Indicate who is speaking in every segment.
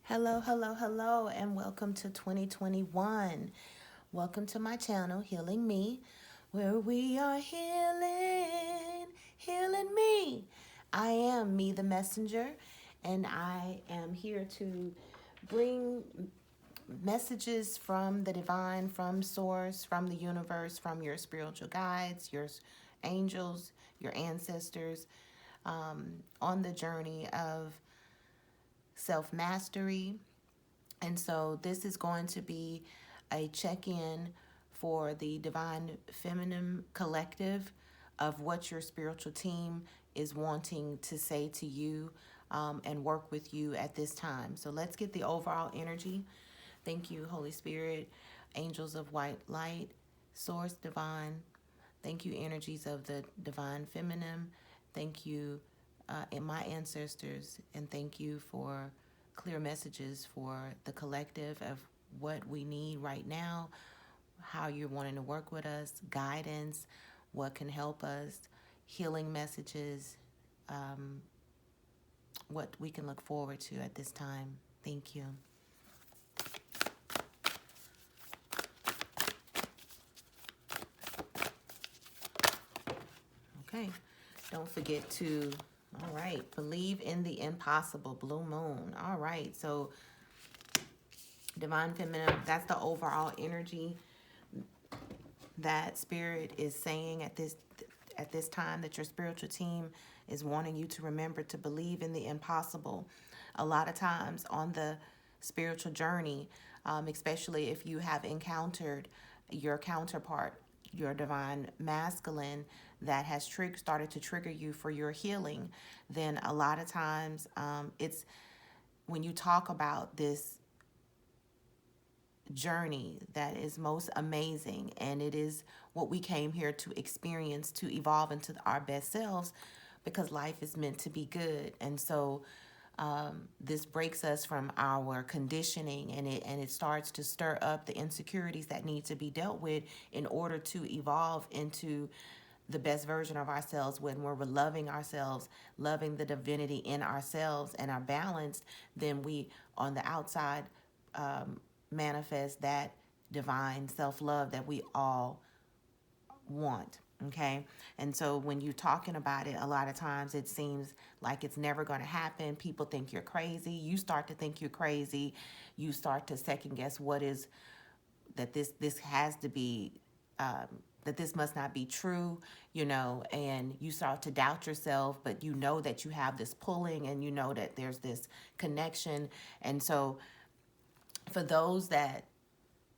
Speaker 1: Hello, hello, hello, and welcome to 2021. Welcome to my channel, Healing Me, where we are healing me. I am me, the messenger, and I am here to bring messages from the divine, from source, from the universe, from your spiritual guides, your angels, your ancestors, on the journey of self mastery. And so this is going to be a check-in for the Divine Feminine Collective of what your spiritual team is wanting to say to you and work with you at this time. So let's get the overall energy. Thank you, Holy Spirit, angels of white light, source divine. Thank you, energies of the divine feminine. Thank you, and my ancestors, and thank you for clear messages for the collective of what we need right now, how you're wanting to work with us, guidance, what can help us, healing messages, what we can look forward to at this time. Thank you. Okay. Don't forget to, all right, believe in the impossible, blue moon. All right. So divine feminine, that's the overall energy that spirit is saying at this time, that your spiritual team is wanting you to remember to believe in the impossible. A lot of times on the spiritual journey, especially if you have encountered your counterpart, your divine masculine, that has started to trigger you for your healing, then a lot of times it's when you talk about this journey that is most amazing, and it is what we came here to experience, to evolve into our best selves, because life is meant to be good. And so this breaks us from our conditioning, and it starts to stir up the insecurities that need to be dealt with in order to evolve into the best version of ourselves. When we're loving ourselves, loving the divinity in ourselves, and are balanced, then we on the outside manifest that divine self-love that we all want. Okay. And so when you're talking about it, a lot of times it seems like it's never going to happen. People think you're crazy. You start to think you're crazy. You start to second guess what is that this has to be that this must not be true, and you start to doubt yourself, but you know that you have this pulling, and you know that there's this connection. And so for those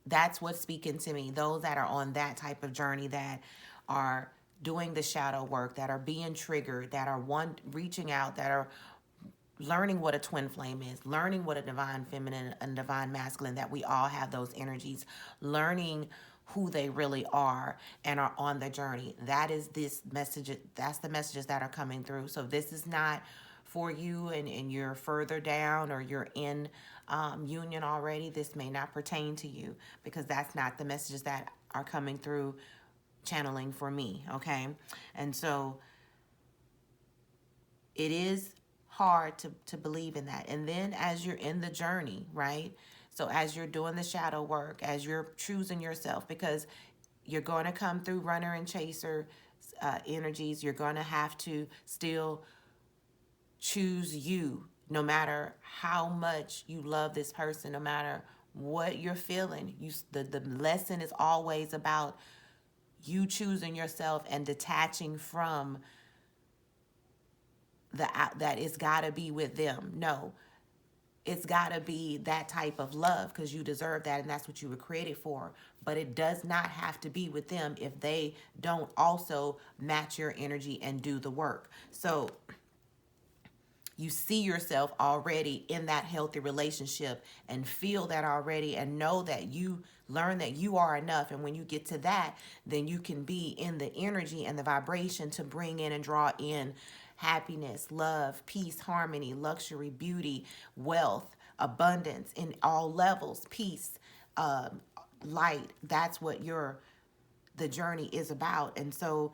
Speaker 1: that's what's speaking to me, those that are on that type of journey, that are doing the shadow work, that are being triggered, that are reaching out, that are learning what a twin flame is, learning what a divine feminine and divine masculine, that we all have those energies, learning who they really are, and are on the journey. That is this message. That's the messages that are coming through. So this is not for you and you're further down, or you're in union already. This may not pertain to you, because that's not the messages that are coming through channeling for me. Okay. And so it is hard to believe in that. And then as you're in the journey, right? So as you're doing the shadow work, as you're choosing yourself, because you're going to come through runner and chaser energies, you're going to have to still choose you, no matter how much you love this person, no matter what you're feeling. The lesson is always about you choosing yourself and detaching from that it's got to be with them. No, it's got to be that type of love, because you deserve that, and that's what you were created for. But it does not have to be with them if they don't also match your energy and do the work. So you see yourself already in that healthy relationship, and feel that already, and know that you learn that you are enough. And when you get to that, then you can be in the energy and the vibration to bring in and draw in happiness, love, peace, harmony, luxury, beauty, wealth, abundance in all levels, peace, light. That's what the journey is about. And so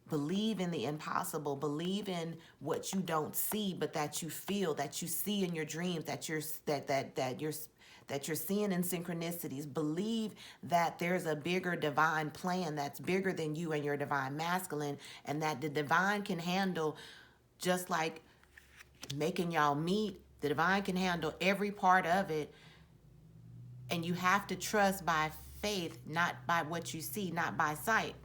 Speaker 1: Believe in the impossible. Believe in what you don't see, but that you feel, that you see in your dreams, that you're seeing in synchronicities. Believe that there's a bigger divine plan that's bigger than you and your divine masculine, and that the divine can handle, just like making y'all meet, the divine can handle every part of it. And you have to trust by faith, not by what you see, not by sight.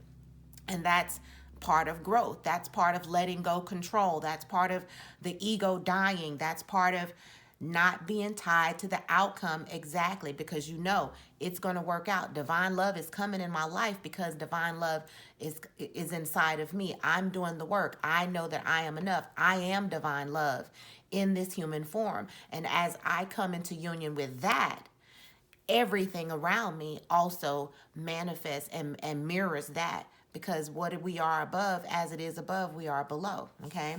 Speaker 1: And that's part of growth. That's part of letting go control. That's part of the ego dying. That's part of not being tied to the outcome exactly, because you know it's going to work out. Divine love is coming in my life because divine love is inside of me. I'm doing the work. I know that I am enough. I am divine love in this human form. And as I come into union with that, everything around me also manifests and mirrors that, because what we are above, as it is above, we are below. Okay.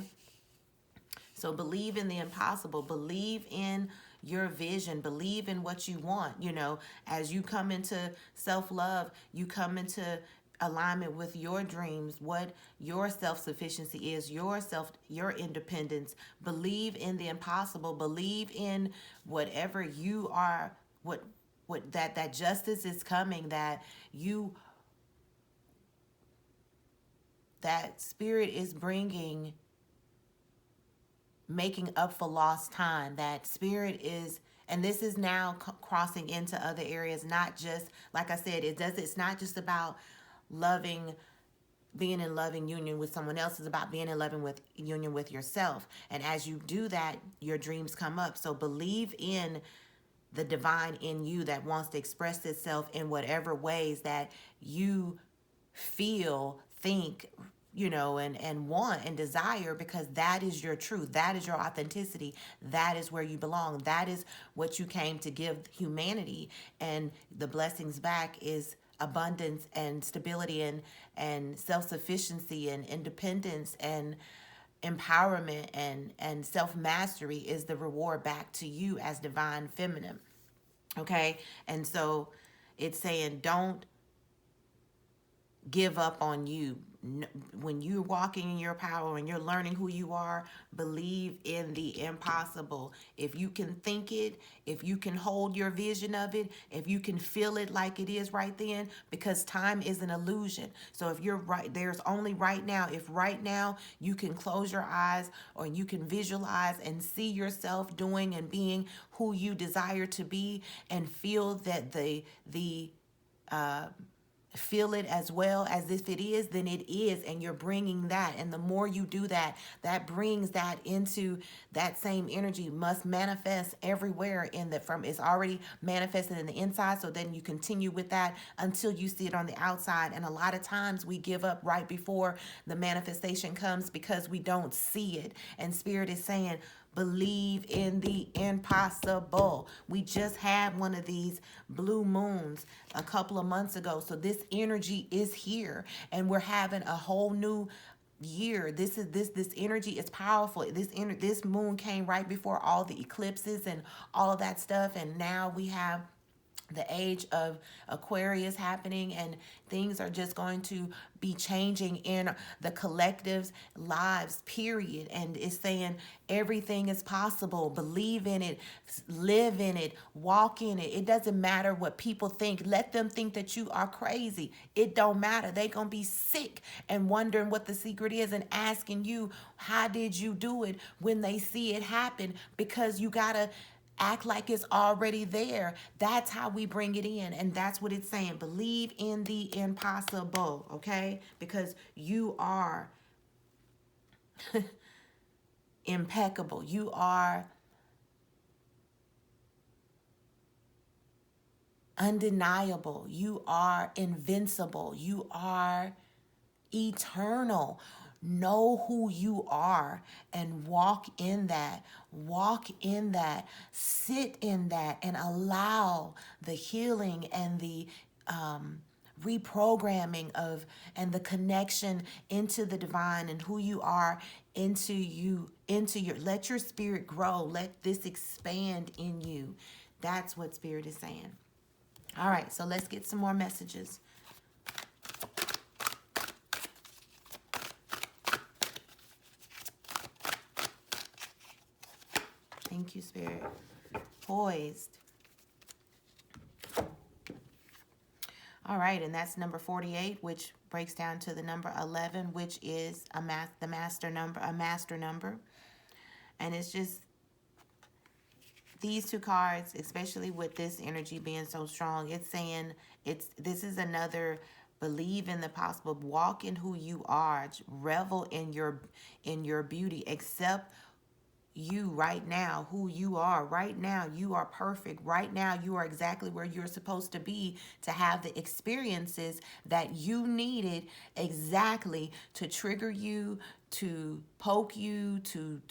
Speaker 1: So believe in the impossible. Believe in your vision. Believe in what you want. You know, as you come into self-love, you come into alignment with your dreams, what your self-sufficiency is, your independence. Believe in the impossible. Believe in whatever you are, what that justice is coming, that spirit is bringing, making up for lost time. That spirit is, and this is now crossing into other areas, not just, like I said, it's not just about being in loving union with someone else. It's about being in loving union with yourself. And as you do that, your dreams come up. So believe in the divine in you that wants to express itself in whatever ways that you feel, think, and want and desire, because that is your truth. That is your authenticity. That is where you belong. That is what you came to give humanity. And the blessings back is abundance and stability and self-sufficiency and independence and empowerment and self-mastery is the reward back to you as divine feminine. Okay? And so it's saying, don't give up on you. When you're walking in your power and you're learning who you are, believe in the impossible. If you can think it, if you can hold your vision of it, if you can feel it like it is right then, because time is an illusion. So if you're right, there's only right now. If right now you can close your eyes or you can visualize and see yourself doing and being who you desire to be, and feel that feel it as well as if it is, then it is, and you're bringing that. And the more you do that, that brings that into that same energy must manifest everywhere it's already manifested in the inside. So then you continue with that until you see it on the outside. And a lot of times we give up right before the manifestation comes because we don't see it. And Spirit is saying, believe in the impossible. We just had one of these blue moons a couple of months ago. So this energy is here, and we're having a whole new year. This energy is powerful. This moon came right before all the eclipses and all of that stuff. And now we have the age of Aquarius happening, and things are just going to be changing in the collective's lives, period. And it's saying everything is possible. Believe in it, live in it, walk in it. It doesn't matter what people think. Let them think that you are crazy. It don't matter. They gonna be sick and wondering what the secret is and asking you, how did you do it, when they see it happen, because you gotta act like it's already there. That's how we bring it in. And that's what it's saying. Believe in the impossible, okay? Because you are impeccable. You are undeniable. You are invincible. You are eternal. Know who you are and walk in that. Walk in that. Sit in that and allow the healing and the reprogramming and the connection into the divine and who you are into let your spirit grow. Let this expand in you. That's what Spirit is saying. All right, so let's get some more messages. Thank you, Spirit. Poised. All right, and that's number 48, which breaks down to the number 11, which is the master number, a master number. And it's just these two cards, especially with this energy being so strong, it's saying this is another believe in the possible, walk in who you are, revel in your beauty, accept you right now, who you are right now. You are perfect right now. You are exactly where you're supposed to be to have the experiences that you needed exactly to trigger you, to poke you, to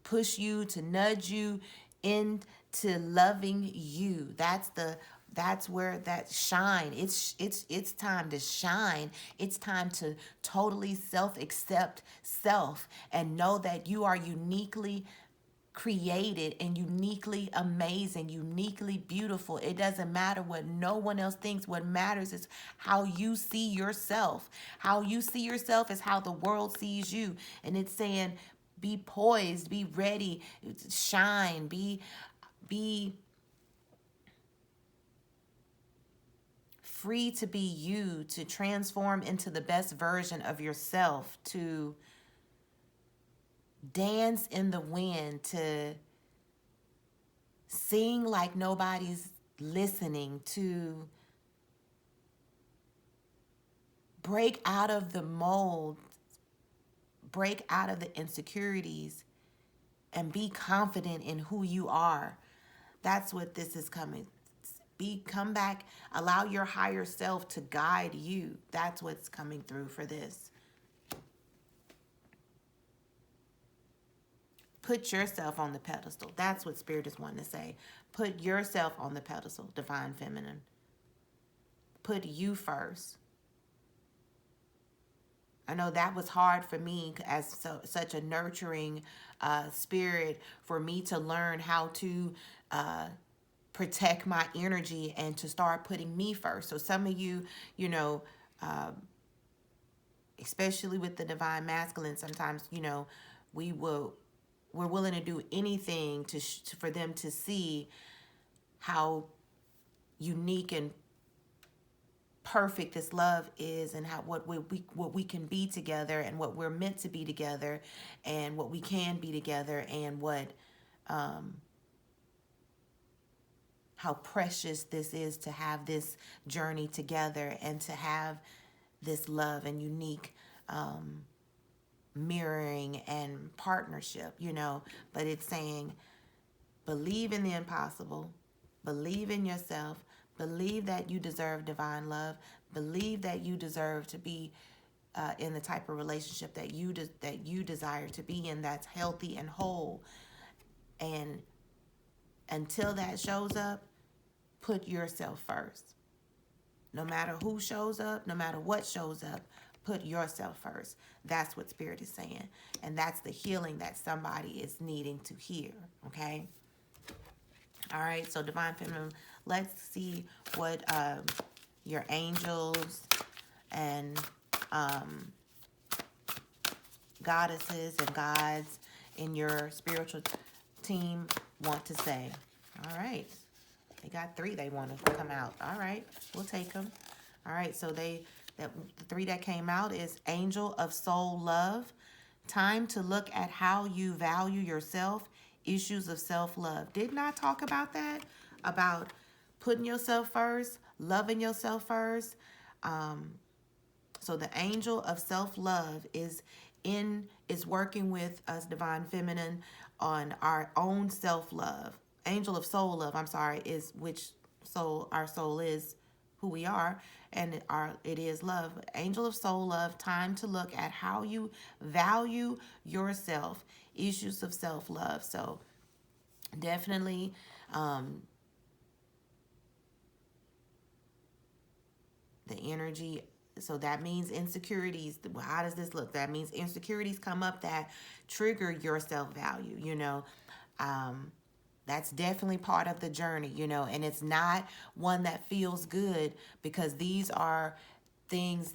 Speaker 1: push you, to nudge you into loving you. That's where that shine. It's time to shine. It's time to totally self-accept self and know that you are uniquely created and uniquely amazing, uniquely beautiful. It doesn't matter what no one else thinks. What matters is how you see yourself. How you see yourself is how the world sees you. And it's saying be poised, be ready, shine, be free to be you, to transform into the best version of yourself, to dance in the wind, to sing like nobody's listening, to break out of the mold, break out of the insecurities, and be confident in who you are. That's what this is coming. Come back, allow your higher self to guide you. That's what's coming through for this. Put yourself on the pedestal. That's what Spirit is wanting to say. Put yourself on the pedestal, Divine Feminine. Put you first. I know that was hard for me as such a nurturing spirit, for me to learn how to protect my energy and to start putting me first. So some of you, especially with the Divine Masculine, sometimes, we're willing to do anything for them to see how unique and perfect this love is, and what we can be together, and what we're meant to be together, and what we can be together, and what how precious this is to have this journey together, and to have this love and unique mirroring and partnership, but it's saying believe in the impossible, believe in yourself, believe that you deserve divine love, believe that you deserve to be in the type of relationship that you desire to be in, that's healthy and whole. And until that shows up, put yourself first. No matter who shows up, no matter what shows up, put yourself first. That's what Spirit is saying. And that's the healing that somebody is needing to hear, okay? All right, so Divine Feminine, let's see what your angels and goddesses and gods in your spiritual team want to say. All right. They got 3 they want to come out. All right, we'll take them. All right, so the 3 that came out is Angel of Soul Love. Time to look at how you value yourself. Issues of self-love. Didn't I talk about that? About putting yourself first, loving yourself first. So the Angel of Self-Love is working with us, Divine Feminine, on our own self-love. Angel of Soul Love, I'm sorry, is which soul, our soul is who we are, and it is love. Angel of Soul Love, time to look at how you value yourself. Issues of self-love. So definitely the energy. So that means insecurities. How does this look? That means insecurities come up that trigger your self-value, That's definitely part of the journey, and it's not one that feels good, because these are wounds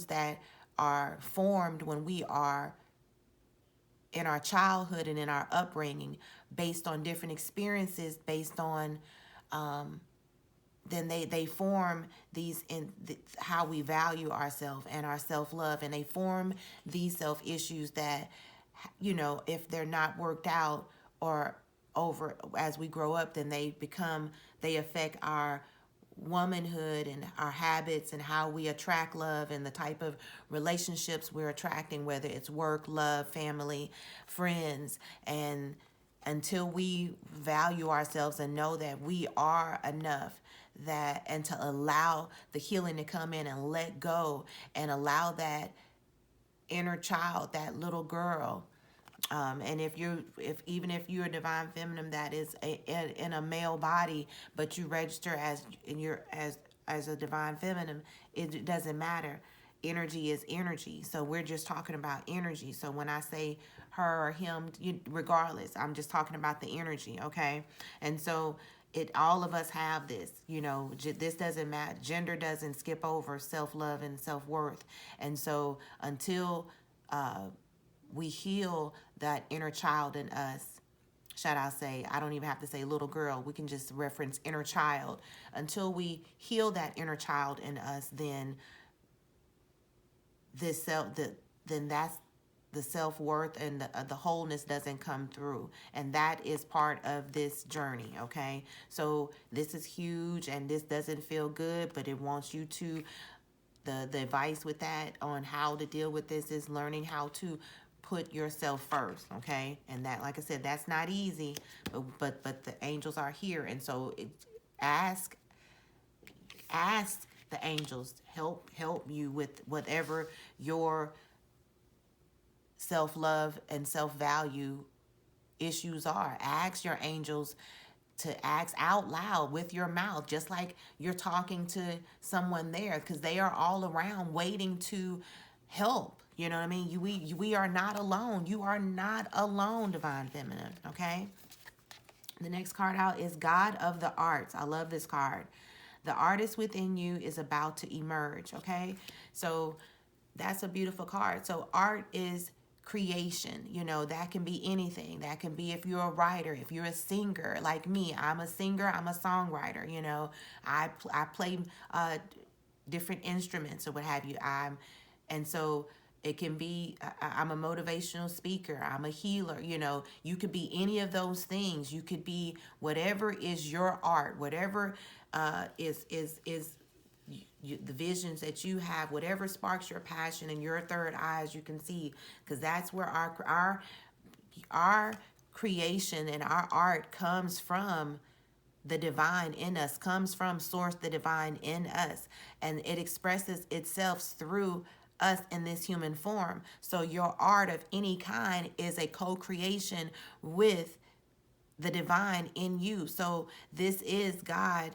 Speaker 1: that are formed when we are in our childhood and in our upbringing, based on different experiences, based on then they form these how we value ourselves and our self-love, and they form these self issues that, if they're not worked out or over as we grow up, then they affect our womanhood and our habits and how we attract love and the type of relationships we're attracting, whether it's work, love, family, friends. And until we value ourselves and know that we are enough, that and to allow the healing to come in and let go and allow that inner child, that little girl, and if even if you're a divine feminine that is in a male body, but you register as as a divine feminine, it doesn't matter. Energy is energy. So we're just talking about energy. So when I say her or him, regardless, I'm just talking about the energy, okay? And so all of us have this, this doesn't matter. Gender doesn't skip over self-love and self-worth. And so until we heal that inner child in us, I don't even have to say little girl, we can just reference inner child. Until we heal that inner child in us, then then that's the self-worth and the wholeness doesn't come through. And that is part of this journey, okay? So this is huge and this doesn't feel good, but it wants you to, the advice with that on how to deal with this is learning how to put yourself first, okay? And that, like I said, that's not easy, but the angels are here. And so ask the angels help you with whatever your self-love and self-value issues are. Ask your angels to ask out loud with your mouth, just like you're talking to someone there, because they are all around waiting to help. You know what I mean? We are not alone. You are not alone, divine feminine, okay? The next card out is God of the Arts. I love this card. The artist within you is about to emerge, okay? So that's a beautiful card. So art is creation, that can be anything. That can be if you're a writer, if you're a singer like me. I'm a singer, I'm a songwriter, I play different instruments or what have you. And so it can be, I'm a motivational speaker, I'm a healer, you could be any of those things. You could be whatever is your art, whatever is the visions that you have, whatever sparks your passion and your third eyes you can see, because that's where our creation and our art comes from. The divine in us comes from source, the divine in us, and it expresses itself through us in this human form. So your art of any kind is a co-creation with the divine in you. So this is God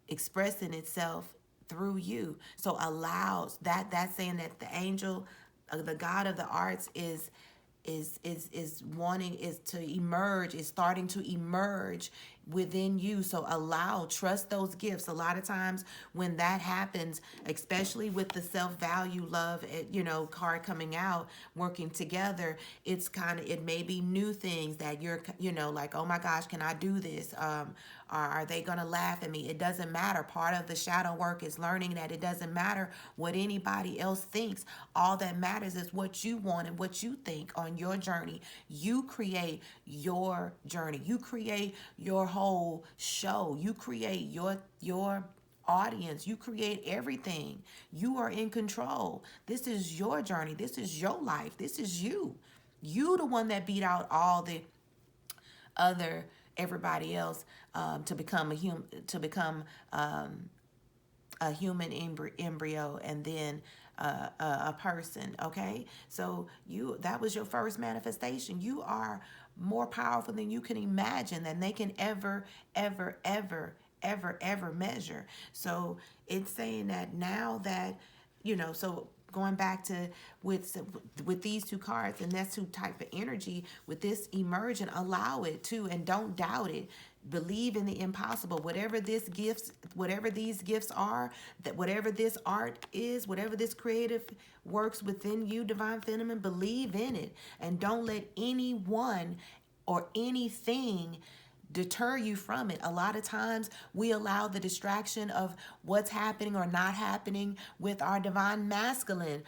Speaker 1: expressing itself through you. So allows that's saying that the angel, the God of the arts is wanting, is to emerge, is starting to emerge within you. So trust those gifts. A lot of times when that happens, especially with the self-value, love, card coming out, working together, it may be new things that you're, like, oh my gosh, can I do this? Are they going to laugh at me? It doesn't matter. Part of the shadow work is learning that it doesn't matter what anybody else thinks. All that matters is what you want and what you think on your journey. You create your journey. You create your whole show. You create your audience. You create everything. You are in control. This is your journey. This is your life. This is you. You the one that beat out all the everybody else to become a human embryo and then a person. Okay, so that was your first manifestation. You are more powerful than you can imagine, than they can ever measure. So it's saying that now that so going back to with these two cards, and that's two type of energy with this emergent, allow it to, and don't doubt it. Believe in the impossible. Whatever these gifts are, that whatever this art is, whatever this creative works within you, divine feminine, believe in it, and don't let anyone or anything deter you from it. A lot of times we allow the distraction of what's happening or not happening with our divine masculine,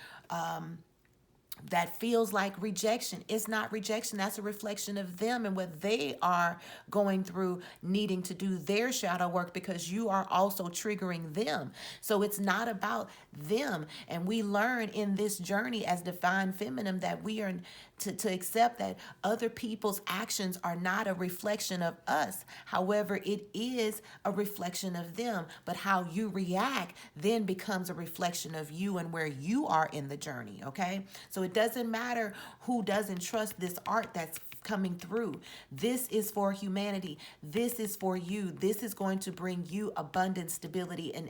Speaker 1: that feels like rejection. It's not rejection. That's a reflection of them and what they are going through, needing to do their shadow work, because you are also triggering them. So it's not about them. And we learn in this journey as divine feminine that we are to accept that other people's actions are not a reflection of us. However, it is a reflection of them. But how you react then becomes a reflection of you and where you are in the journey, okay? So it doesn't matter who doesn't trust this art that's coming through. This is for humanity. This is for you. This is going to bring you abundance, stability, and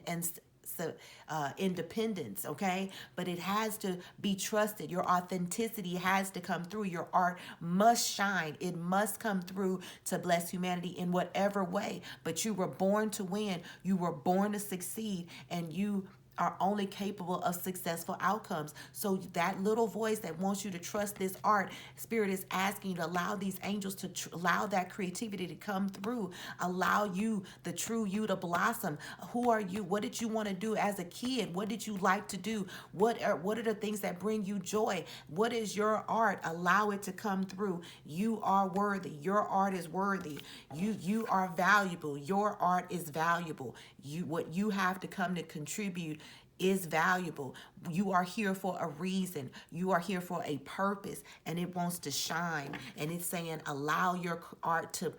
Speaker 1: independence, okay? But it has to be trusted. Your authenticity has to come through. Your art must shine. It must come through to bless humanity in whatever way. But you were born to win. You were born to succeed, and you are only capable of successful outcomes. So that little voice that wants you to trust this art, Spirit is asking you to allow these angels to allow that creativity to come through, allow you, the true you, to blossom. Who are you? What did you want to do as a kid? What did you like to do? What are the things that bring you joy? What is your art? Allow it to come through. You are worthy. Your art is worthy. You are valuable. Your art is valuable. What you have to come to contribute is valuable. You are here for a reason. You are here for a purpose, and it wants to shine. And it's saying, allow your art to,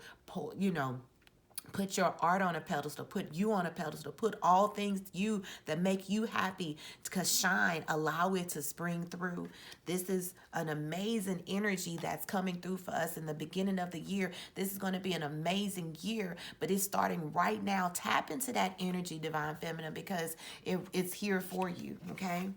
Speaker 1: put your art on a pedestal, put you on a pedestal, put all things you that make you happy to shine, allow it to spring through. This is an amazing energy that's coming through for us in the beginning of the year. This is going to be an amazing year, but it's starting right now. Tap into that energy, divine feminine, because it's here for you, okay?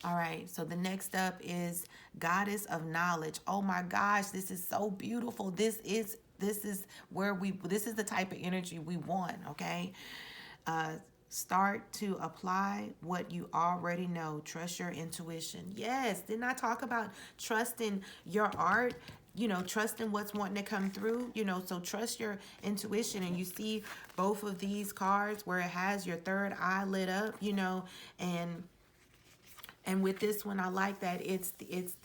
Speaker 1: All right, so the next up is Goddess of Knowledge. Oh my gosh, this is so beautiful. This is the type of energy we want, okay? Start to apply what you already know. Trust your intuition. Yes, didn't I talk about trusting your art? Trusting what's wanting to come through, so trust your intuition. And you see both of these cards where it has your third eye lit up, and with this one, I like that it's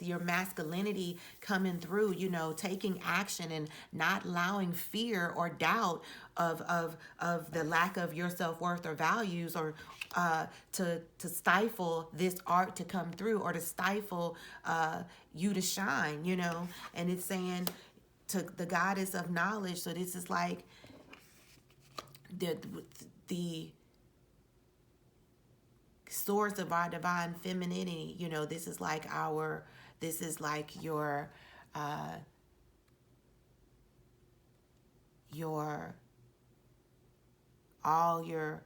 Speaker 1: your masculinity coming through, taking action and not allowing fear or doubt of the lack of your self-worth or values, or to stifle this art to come through, or to stifle you to shine, And it's saying to the Goddess of Knowledge. So this is like the source of our divine femininity. This is like your all your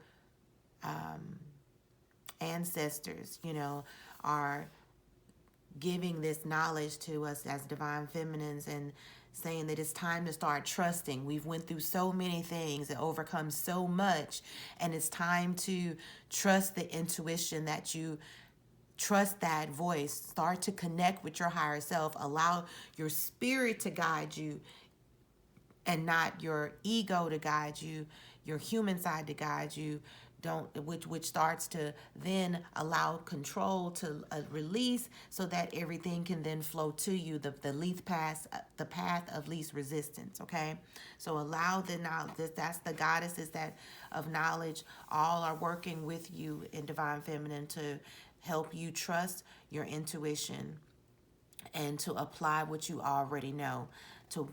Speaker 1: ancestors, are giving this knowledge to us as divine feminines, and saying that it's time to start trusting. We've went through so many things and overcome so much, and it's time to trust the intuition, that you trust that voice. Start to connect with your higher self. Allow your spirit to guide you, and not your ego to guide you, your human side to guide you. Which starts to then allow control to release, so that everything can then flow to you, the path of least resistance, okay? So allow the knowledge. That's the goddesses of knowledge. All are working with you in divine feminine to help you trust your intuition, and to apply what you already know, to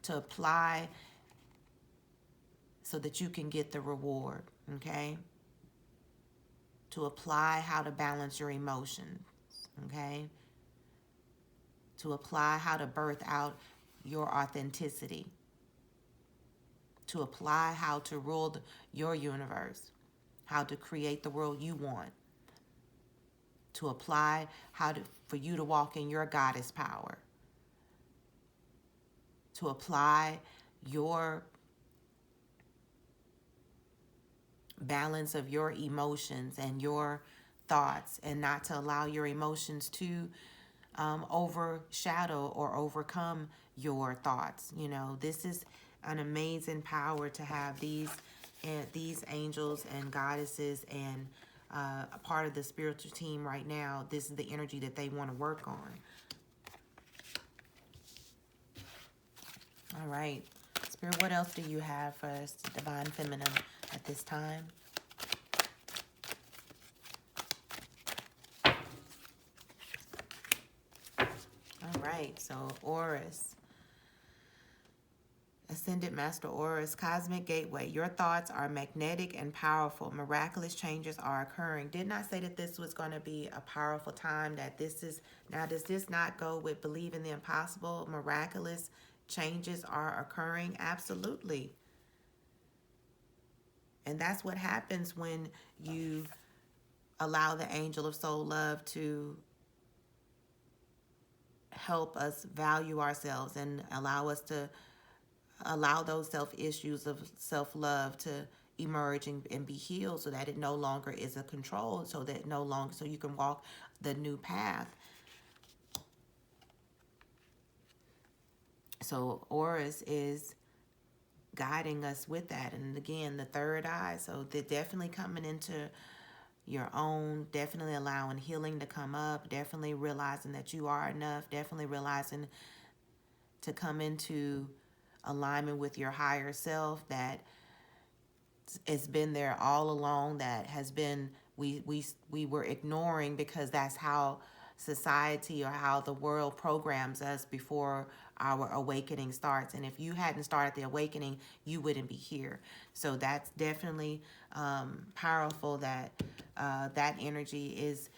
Speaker 1: apply so that you can get the reward, okay? To apply how to balance your emotions, okay? To apply how to birth out your authenticity. To apply how to rule your universe, how to create the world you want. to apply for you to walk in your goddess power, to apply your balance of your emotions and your thoughts, and not to allow your emotions to overshadow or overcome your thoughts. You know, this is an amazing power to have these angels and goddesses and a part of the spiritual team right now. This is the energy that they want to work on. All right. Spirit, what else do you have for us, Divine Feminine, at this time? All right. So, Horus. Ascended Master Horus, Cosmic Gateway. Your thoughts are magnetic and powerful. Miraculous changes are occurring. Didn't I say that this was going to be a powerful time? That this is, now does this not go with believe in the impossible? Miraculous changes are occurring? Absolutely. And that's what happens when you allow the angel of soul love to help us value ourselves and allow us to allow those self-issues of self-love to emerge and be healed, so that it no longer is a control, so that no longer, so you can walk the new path. So Horus is guiding us with that. And again, the third eye, so they're definitely coming into your own, definitely allowing healing to come up, definitely realizing that you are enough, definitely realizing to come into alignment with your higher self, that it's been there all along, that has been, we were ignoring because that's how society or how the world programs us before our awakening starts. And if you hadn't started the awakening, you wouldn't be here. So that's definitely powerful, that that energy is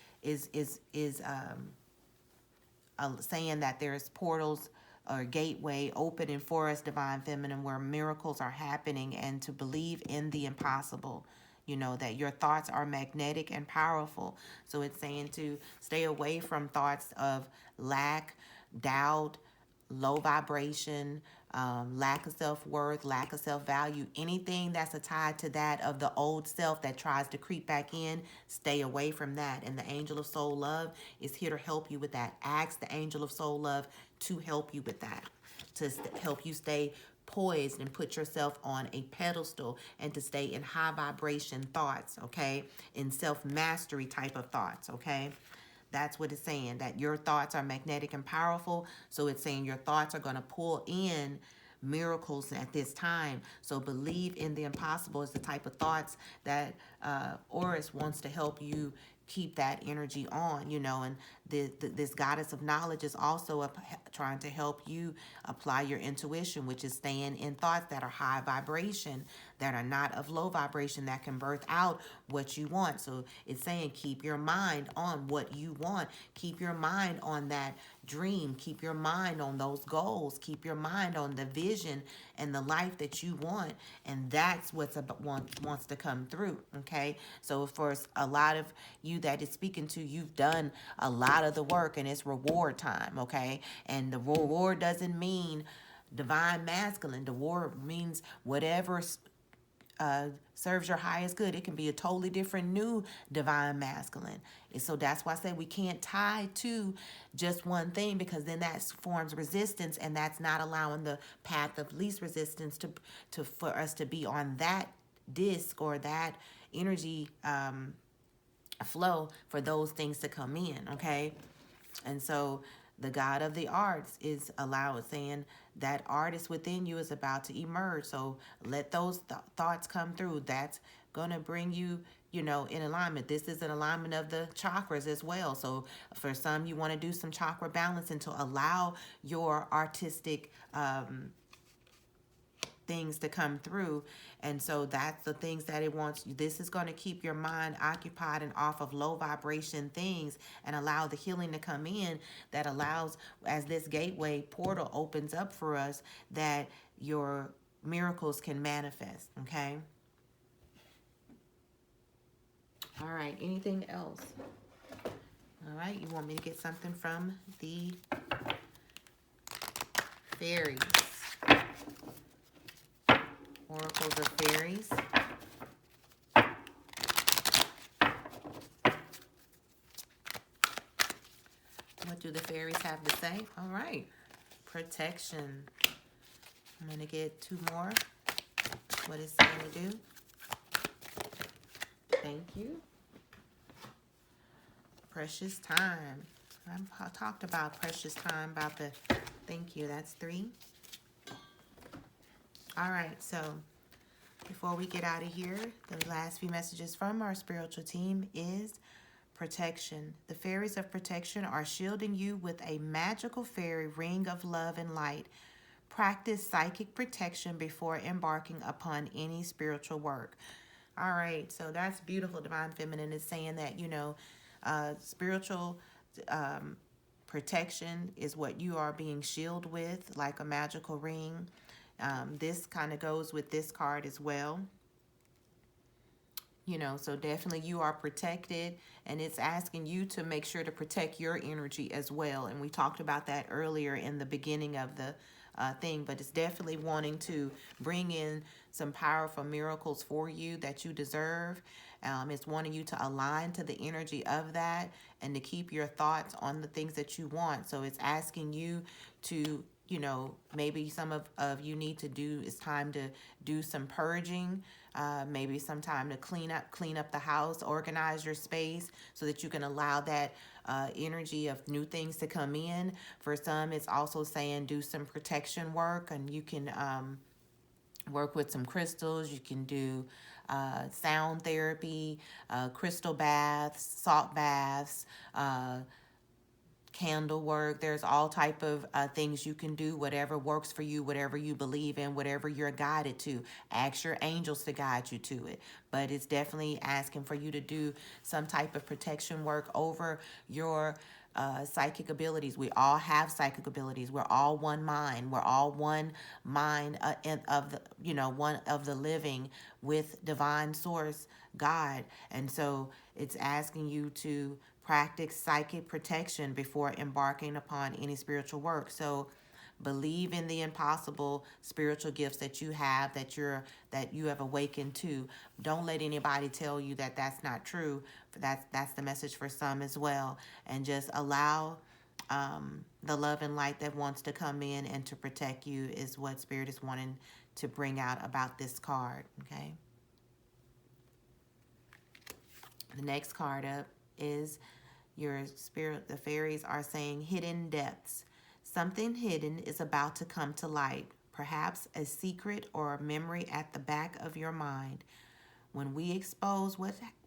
Speaker 1: saying that there's portals or gateway opening for us, Divine Feminine, where miracles are happening, and to believe in the impossible. You know, that your thoughts are magnetic and powerful. So it's saying to stay away from thoughts of lack, doubt, low vibration, lack of self-worth, lack of self-value, anything that's tied to that of the old self that tries to creep back in, stay away from that. And the angel of soul love is here to help you with that. Ask the angel of soul love to help you with that, to help you stay poised and put yourself on a pedestal, and to stay in high vibration thoughts, okay? In self-mastery type of thoughts, okay? That's what it's saying, that your thoughts are magnetic and powerful. So it's saying your thoughts are going to pull in miracles at this time. So believe in the impossible is the type of thoughts that Horus wants to help you keep that energy on, you know. And this goddess of knowledge is also trying to help you apply your intuition, which is staying in thoughts that are high vibration, that are not of low vibration, that can birth out what you want. So it's saying keep your mind on what you want. Keep your mind on that dream. Keep your mind on those goals. Keep your mind on the vision and the life that you want. And that's what's wants to come through, okay? So for a lot of you that is speaking to, you've done a lot of the work, and it's reward time, okay? And the reward doesn't mean divine masculine. The reward means whatever serves your highest good. It can be a totally different new divine masculine. And so that's why I say we can't tie to just one thing, because then that forms resistance, and that's not allowing the path of least resistance to for us to be on that disc or that energy flow for those things to come in, okay? And so the God of the arts is saying that artist within you is about to emerge. So let those thoughts come through. That's going to bring you, you know, in alignment. This is an alignment of the chakras as well. So for some, you want to do some chakra balancing to allow your artistic things to come through. And so that's the things that it wants. This is going to keep your mind occupied and off of low vibration things, and allow the healing to come in, that allows, as this gateway portal opens up for us, that your miracles can manifest, okay? All right, anything else? All right, you want me to get something from the fairies. Oracles of fairies. What do the fairies have to say? All right. Protection. I'm going to get 2 more. What it's saying to do. Thank you. Precious time. I talked about precious time, about the, thank you, that's 3. All right, so before we get out of here, the last few messages from our spiritual team is protection. The fairies of protection are shielding you with a magical fairy ring of love and light. Practice psychic protection before embarking upon any spiritual work. All right, so that's beautiful. Divine Feminine is saying that, spiritual protection is what you are being shielded with, like a magical ring. This kind of goes with this card as well. So definitely you are protected, and it's asking you to make sure to protect your energy as well. And we talked about that earlier in the beginning of the thing, but it's definitely wanting to bring in some powerful miracles for you that you deserve. It's wanting you to align to the energy of that and to keep your thoughts on the things that you want. So it's asking you to, maybe some of you need to do, it's time to do some purging, maybe some time to clean up the house, organize your space so that you can allow that energy of new things to come in. For some, it's also saying do some protection work, and you can work with some crystals. You can do sound therapy, crystal baths, salt baths, candle work. There's all type of things you can do, whatever works for you, whatever you believe in, whatever you're guided to. Ask your angels to guide you to it. But it's definitely asking for you to do some type of protection work over your psychic abilities. We all have psychic abilities. We're all one mind. We're all one mind one of the living with divine source, God. And so it's asking you to practice psychic protection before embarking upon any spiritual work. So believe in the impossible spiritual gifts that you have, that you have awakened to. Don't let anybody tell you that that's not true. That's the message for some as well. And just allow the love and light that wants to come in and to protect you is what Spirit is wanting to bring out about this card. Okay. The next card up is your spirit. The fairies are saying hidden depths. Something hidden is about to come to light, perhaps a secret or a memory at the back of your mind. When we expose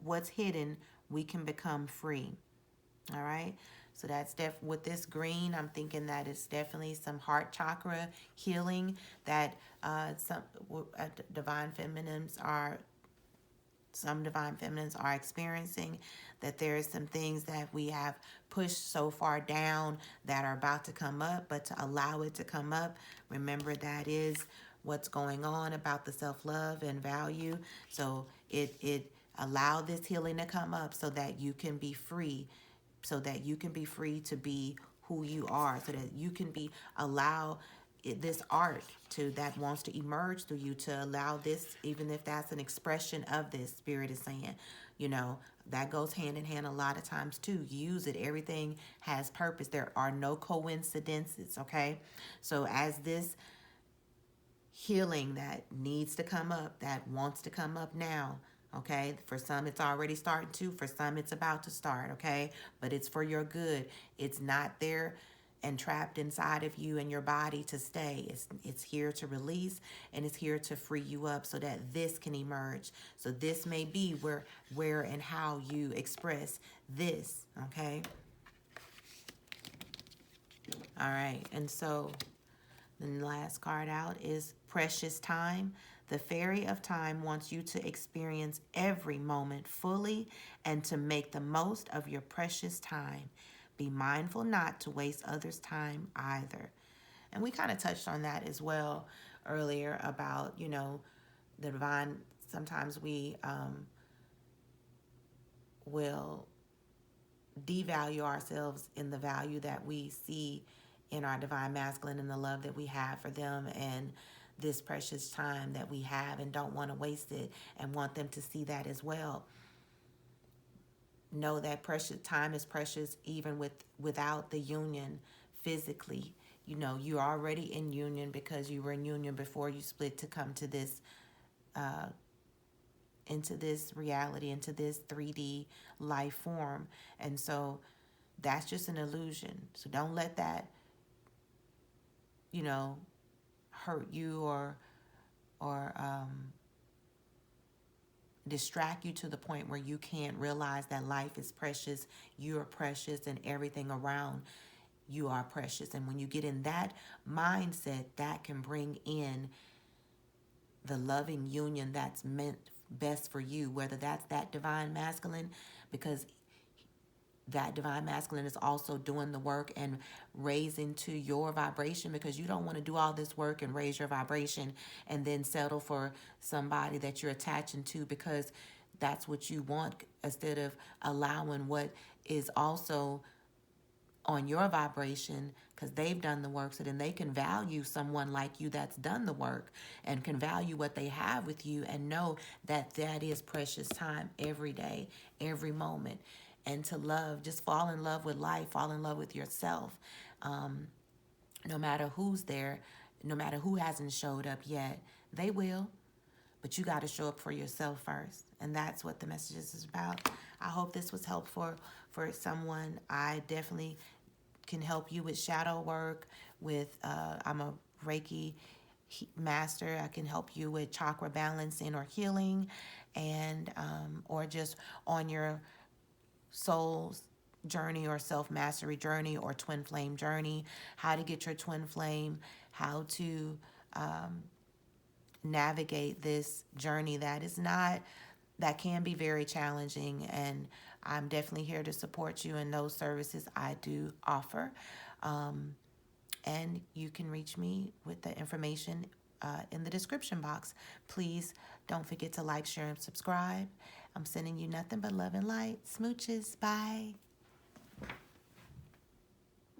Speaker 1: what's hidden, we can become free. All right. So that's with this green, I'm thinking that it's definitely some heart chakra healing that some divine feminines are experiencing, that there is some things that we have pushed so far down that are about to come up. But to allow it to come up, remember that is what's going on about the self-love and value. So it allow this healing to come up so that you can be free, to be who you are, so that you can allow this art that wants to emerge through you, to allow this, even if that's an expression of this. Spirit is saying, that goes hand in hand a lot of times too. Use it. Everything has purpose. There are no coincidences. Okay. So as this healing that needs to come up, that wants to come up now, okay, for some it's already starting to, for some it's about to start, okay, but it's for your good. It's not there and trapped inside of you and your body to stay. It's here to release, and it's here to free you up so that this can emerge. So this may be where and how you express this, okay? All right, and so the last card out is Precious Time. The Fairy of Time wants you to experience every moment fully and to make the most of your precious time. Be mindful not to waste others' time either. And we kind of touched on that as well earlier about, the divine. Sometimes we will devalue ourselves in the value that we see in our divine masculine and the love that we have for them and this precious time that we have and don't want to waste it and want them to see that as well. Know that precious time is precious even without the union physically. You know, you're already in union because you were in union before you split to come to this into this reality, into this 3D life form. And so that's just an illusion. So don't let that, you know, hurt you or distract you to the point where you can't realize that life is precious, you're precious, and everything around you are precious. And when you get in that mindset, that can bring in the loving union that's meant best for you, whether that's that divine masculine, because that divine masculine is also doing the work and raising to your vibration, because you don't want to do all this work and raise your vibration and then settle for somebody that you're attaching to because that's what you want, instead of allowing what is also on your vibration, because they've done the work, so then they can value someone like you that's done the work and can value what they have with you and know that that is precious time every day, every moment. And to love, just fall in love with life, fall in love with yourself. No matter who's there, no matter who hasn't showed up yet, they will. But you got to show up for yourself first. And that's what the message is about. I hope this was helpful for someone. I definitely can help you with shadow work, with I'm a Reiki master. I can help you with chakra balancing or healing, and or just on your soul's journey or self-mastery journey or twin flame journey, how to get your twin flame, how to navigate this journey that can be very challenging. And I'm definitely here to support you in those services I do offer. And you can reach me with the information in the description box. Please don't forget to like, share, and subscribe. I'm sending you nothing but love and light. Smooches. Bye.